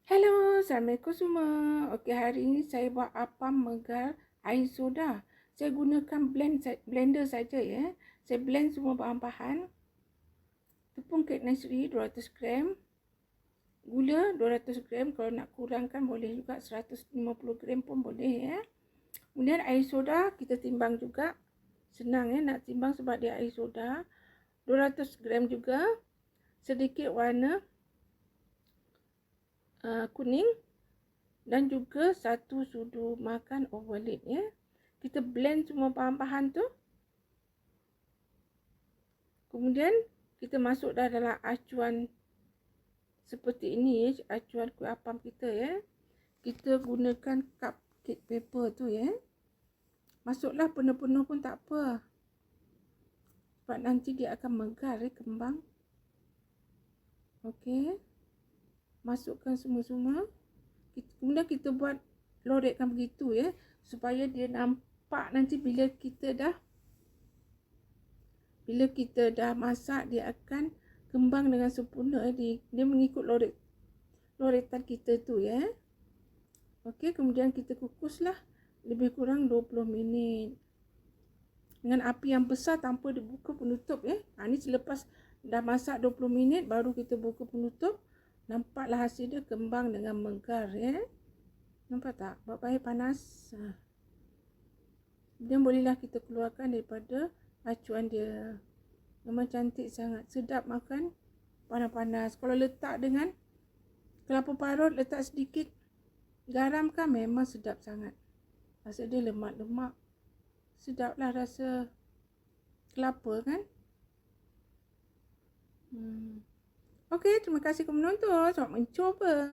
Hello, Assalamualaikum semua. Okey, hari ini saya buat apam megar air soda. Saya gunakan blender saja ya. Saya blend semua bahan-bahan. Tepung kek nursery 200 gram. Gula 200 gram. Kalau nak kurangkan boleh juga 150 gram pun boleh ya. Kemudian air soda kita timbang juga. Senang ya nak timbang sebab dia air soda. 200 gram juga. Sedikit warna kuning dan juga 1 sudu makan overload ya. Kita blend semua bahan-bahan tu. Kemudian kita masuk dalam acuan seperti ini ya, acuan kuih apam kita ya. Kita gunakan cupcake paper tu ya. Masuklah penuh-penuh pun tak apa. Sebab nanti dia akan megar ya, kembang. Okey. Masukkan semua-semua. Kemudian kita buat lorekkan begitu ya, supaya dia nampak nanti bila kita dah masak dia akan kembang dengan sempurna. Dia mengikut loretan kita tu ya. Okey, kemudian kita kukuslah lebih kurang 20 minit dengan api yang besar tanpa dibuka penutup ya. Ini selepas dah masak 20 minit baru kita buka penutup. Nampaklah hasil dia kembang dengan megar ya. Nampak tak? Buat air panas. Kemudian bolehlah kita keluarkan daripada acuan dia. Memang cantik sangat. Sedap makan panas-panas. Kalau letak dengan kelapa parut, letak sedikit garam kan memang sedap sangat. Rasa dia lemak-lemak. Sedaplah rasa kelapa kan. Okey, terima kasih kepada menonton. Selamat mencuba.